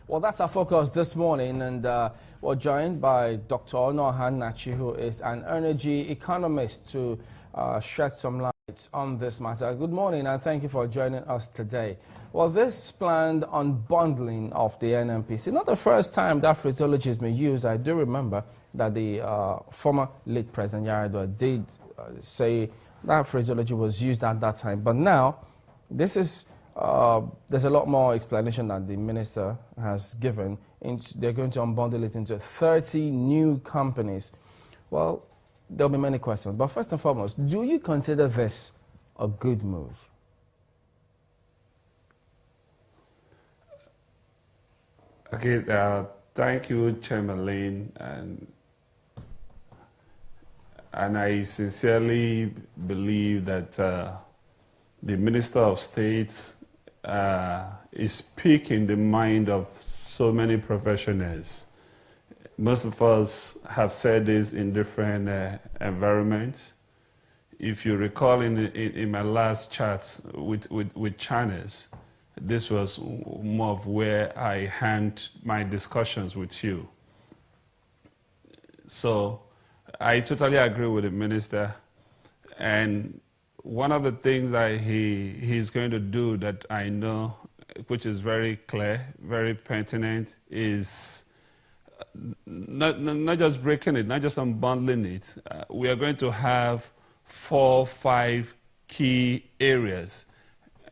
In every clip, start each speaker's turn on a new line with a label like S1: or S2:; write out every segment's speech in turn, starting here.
S1: Well, that's our focus this morning, and we're joined by Dr. Onuoha Nnachi, who is an energy economist, to shed some light on this matter. Good morning, and thank you for joining us today. Well, this planned unbundling of the NNPC, not the first time that phraseology has been used. I do remember that the former late President Yaradua did say that phraseology was used at that time. But now, this is there's a lot more explanation that the minister has given. They're going to unbundle it into 30 new companies. Well, there'll be many questions. But first and foremost, do you consider this a good move?
S2: Okay, thank you, Chairman Lane, and I sincerely believe that the Minister of State is speaking the mind of so many professionals. Most of us have said this in different environments. If you recall in my last chat with channels, this was more of where I hanged my discussions with you. So I totally agree with the minister, and one of the things that he's going to do that I know, which is very clear, very pertinent, is not just breaking it, not just unbundling it. We are going to have 4 or 5 key areas,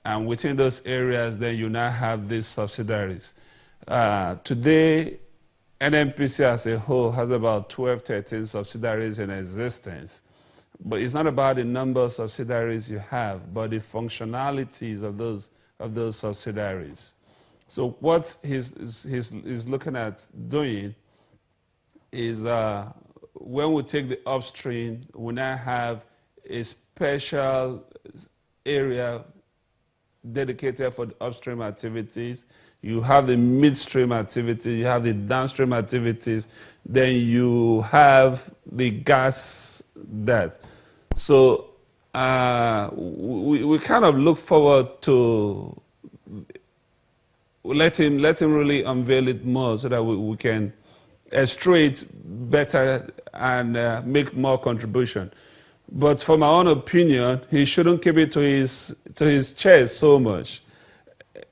S2: and within those areas, then you now have these subsidiaries. Today, NNPC as a whole has about 12, 13 subsidiaries in existence. But it's not about the number of subsidiaries you have, but the functionalities of those subsidiaries. So what he's looking at doing is when we take the upstream, we now have a special area dedicated for the upstream activities. You have the midstream activity, you have the downstream activities, then you have the gas debt. So we kind of look forward to let him really unveil it more so that we can extract it better and make more contribution. But from my own opinion, he shouldn't keep it to his chest so much.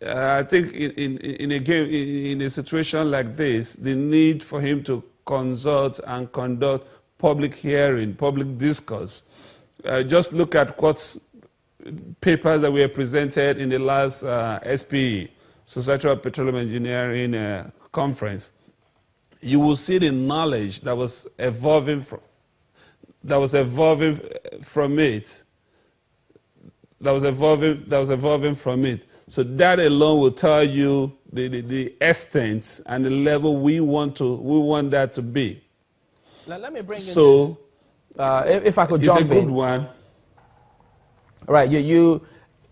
S2: I think in a situation like this, the need for him to consult and conduct public hearing, public discourse. Just look at what papers that were presented in the last SPE, Society of Petroleum Engineering conference. You will see the knowledge that was evolving from it. So that alone will tell you the extent and the level we want that to be.
S1: Let me bring in this. If I could jump in.
S2: It's a good one.
S1: Right, you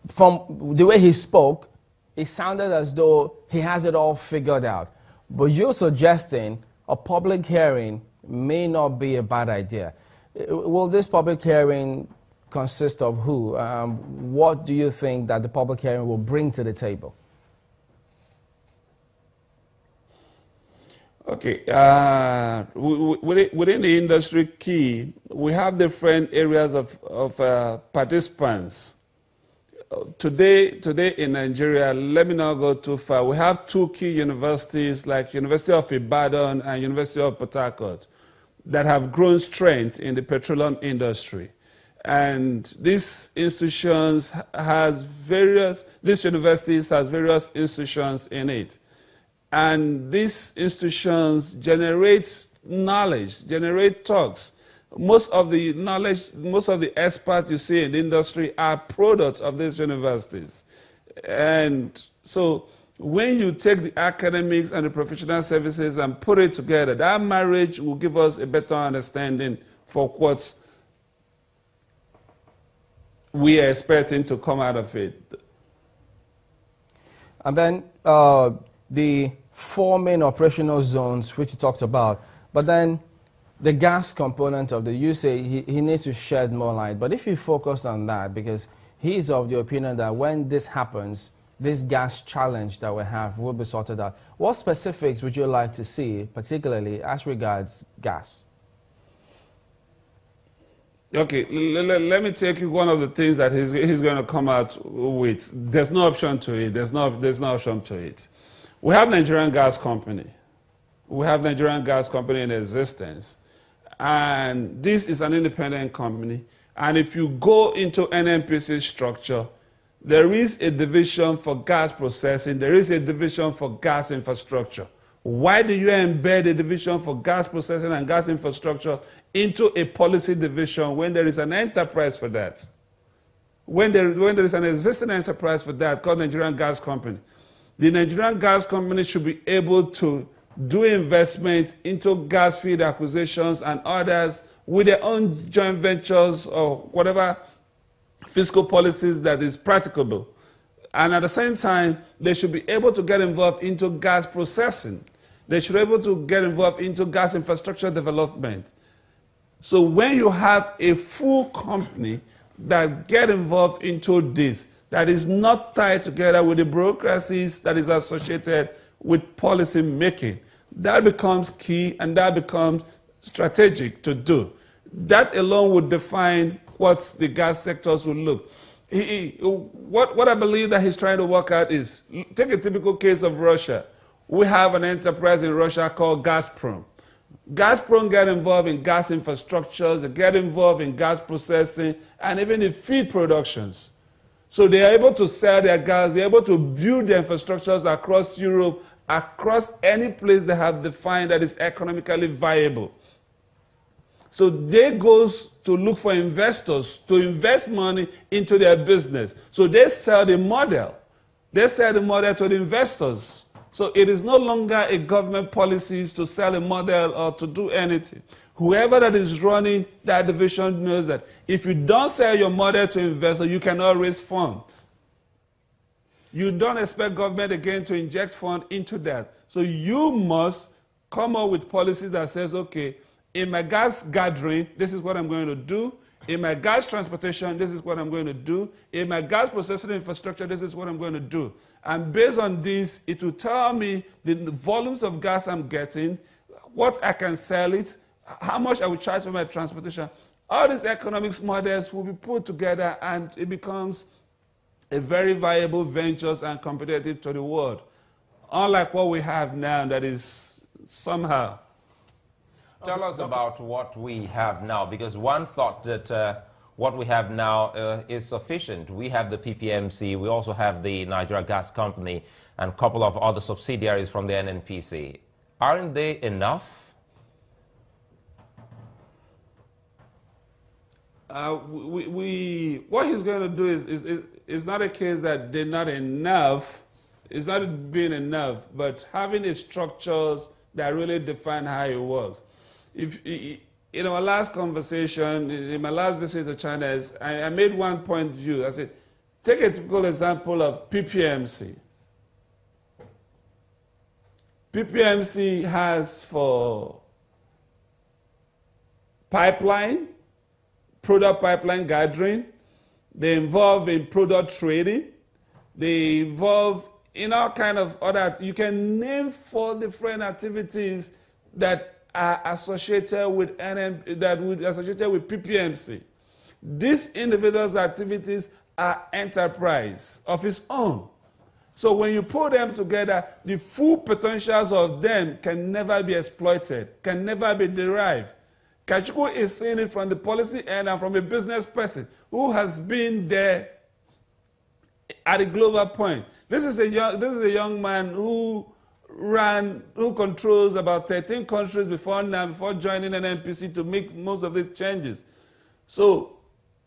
S1: from the way he spoke, it sounded as though he has it all figured out. But you're suggesting a public hearing may not be a bad idea. Will this public hearing consist of who? What do you think that the public hearing will bring to the table?
S2: Okay, within the industry key, we have different areas of participants. Today in Nigeria, let me not go too far, we have 2 key universities like University of Ibadan and University of Port Harcourt that have grown strength in the petroleum industry. And these universities has various institutions in it. And these institutions generate knowledge, generate talks. Most of the knowledge, most of the experts you see in the industry are products of these universities. And so when you take the academics and the professional services and put it together, that marriage will give us a better understanding for what we are expecting to come out of it.
S1: And then the 4 main operational zones, which you talked about, but then the gas component of you say he needs to shed more light. But if you focus on that, because he's of the opinion that when this happens, this gas challenge that we have will be sorted out. What specifics would you like to see, particularly as regards gas?
S2: Okay, let me take you one of the things that he's going to come out with. There's no option to it. There's no option to it. We have Nigerian Gas Company. We have Nigerian Gas Company in existence. And this is an independent company. And if you go into NNPC structure, there is a division for gas processing. There is a division for gas infrastructure. Why do you embed a division for gas processing and gas infrastructure into a policy division when there is an enterprise for that? When there is an existing enterprise for that called Nigerian Gas Company, the Nigerian Gas Company should be able to do investment into gas field acquisitions and others with their own joint ventures or whatever fiscal policies that is practicable. And at the same time, they should be able to get involved into gas processing. They should be able to get involved into gas infrastructure development. So when you have a full company that get involved into this, that is not tied together with the bureaucracies that is associated with policy making, that becomes key and that becomes strategic to do. That alone would define what the gas sectors will look. What I believe that he's trying to work out is, take a typical case of Russia. We have an enterprise in Russia called Gazprom. Gazprom get involved in gas infrastructures, they get involved in gas processing, and even in feed productions. So they are able to sell their gas, they're able to build their infrastructures across Europe, across any place they have defined that is economically viable. So they goes to look for investors to invest money into their business. So they sell the model. They sell the model to the investors. So it is no longer a government policy to sell a model or to do anything. Whoever that is running that division knows that if you don't sell your model to investors, you cannot raise funds. You don't expect government again to inject funds into that. So you must come up with policies that says, okay, in my gas gathering, this is what I'm going to do. In my gas transportation, this is what I'm going to do. In my gas processing infrastructure, this is what I'm going to do. And based on this, it will tell me the volumes of gas I'm getting, what I can sell it, how much I will charge for my transportation. All these economics models will be put together and it becomes a very viable venture and competitive to the world. Unlike what we have now that is somehow.
S3: Tell us about what we have now, because one thought that what we have now is sufficient. We have the PPMC, we also have the Nigeria Gas Company, and a couple of other subsidiaries from the NNPC. Aren't they enough?
S2: What he's going to do is not a case that they're not enough. It's not being enough, but having the structures that really define how it works. In our last conversation, in my last visit to China, I made one point view. I said, take a typical example of PPMC. PPMC has for pipeline, product pipeline gathering, they involve in product trading, they involve in all kind of other, you can name 4 different activities that are associated with PPMC. These individuals' activities are enterprise of its own. So when you put them together, the full potentials of them can never be exploited, can never be derived. Kachuku is seeing it from the policy end and from a business person who has been there at a global point. This is a young man who controls about 13 countries before joining NNPC to make most of these changes. So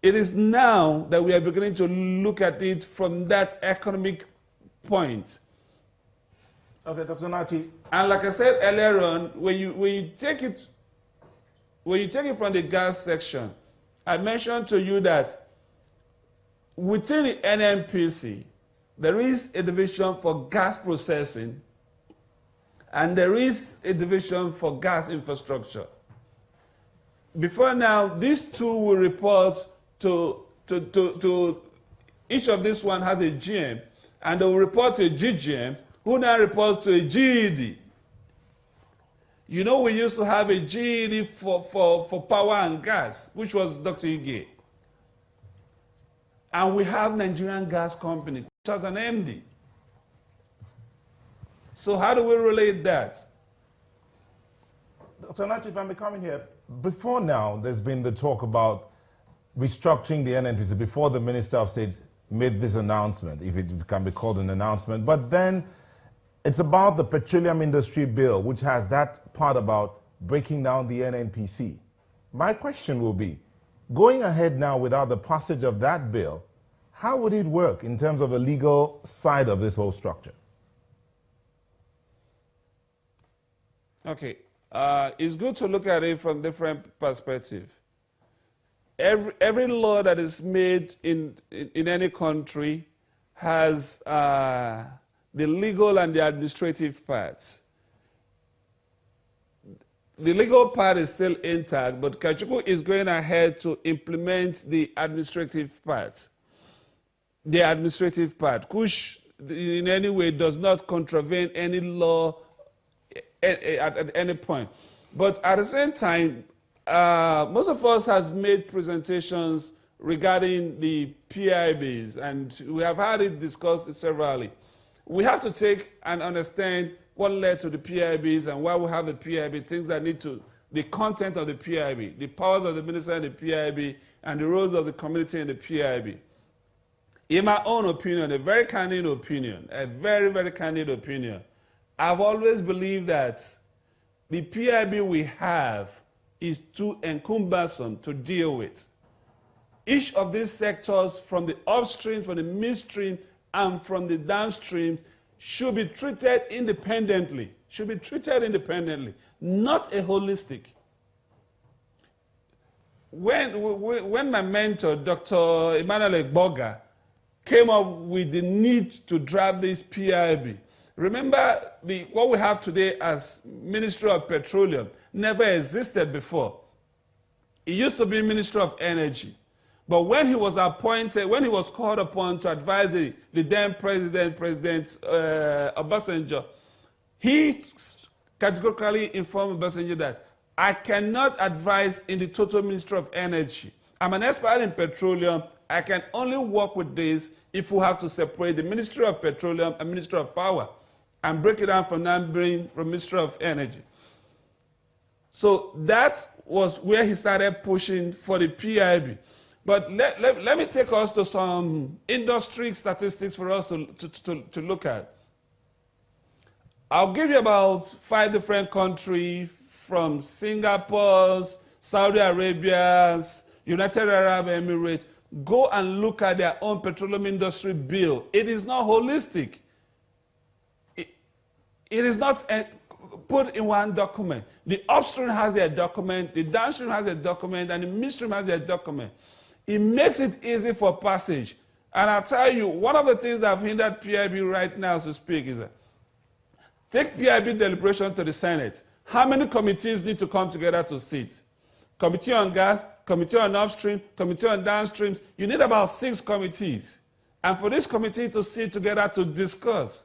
S2: it is now that we are beginning to look at it from that economic point.
S4: Okay, Dr. Nnachi.
S2: And like I said earlier on, when you take it from the gas section, I mentioned to you that within the NNPC, there is a division for gas processing, and there is a division for gas infrastructure. Before now, these two will report to each of these one has a GM, and they will report to a GGM, who now reports to a GED. You know, we used to have a GED for power and gas, which was Dr. Ige. And we have Nigerian Gas Company, which has an MD. So how do we relate that?
S4: Dr. Nnachi, if I may come in here, before now, there's been the talk about restructuring the NNPC before the Minister of State made this announcement, if it can be called an announcement. But then it's about the Petroleum Industry Bill, which has that part about breaking down the NNPC. My question will be, going ahead now without the passage of that bill, how would it work in terms of the legal side of this whole structure?
S2: Okay. It's good to look at it from different perspectives. Every law that is made in any country has the legal and the administrative parts. The legal part is still intact, but Kachukwu is going ahead to implement the administrative part. The administrative part, which in any way does not contravene any law at any point. But at the same time, most of us has made presentations regarding the PIBs, and we have had it discussed severally. We have to take and understand what led to the PIBs and why we have the PIB, things that need to, the content of the PIB, the powers of the minister in the PIB, and the roles of the community in the PIB. In my own opinion, a very candid opinion, a very, very candid opinion, I've always believed that the PIB we have is too cumbersome to deal with. Each of these sectors, from the upstream, from the midstream, and from the downstream, should be treated independently, not a holistic. When my mentor, Dr. Emmanuel Egboga, came up with the need to draft this PIB, remember what we have today as Ministry of Petroleum never existed before. It used to be Ministry of Energy. But when he was appointed, when he was called upon to advise the then President Obasanjo, he categorically informed Obasanjo that I cannot advise in the total Ministry of Energy. I'm an expert in petroleum. I can only work with this if we have to separate the Ministry of Petroleum and Ministry of Power and break it down from Ministry of Energy. So that was where he started pushing for the PIB. But let me take us to some industry statistics for us to look at. I'll give you about 5 different countries, from Singapore, Saudi Arabia, United Arab Emirates. Go and look at their own petroleum industry bill. It is not holistic. It is not put in one document. The upstream has their document, the downstream has their document, and the midstream has their document. It makes it easy for passage. And I'll tell you, one of the things that have hindered PIB right now to speak is that take PIB deliberation to the Senate. How many committees need to come together to sit? Committee on gas, committee on upstream, committee on downstreams. You need about 6 committees. And for this committee to sit together to discuss,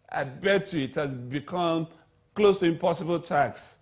S2: I bet you it has become close to impossible task.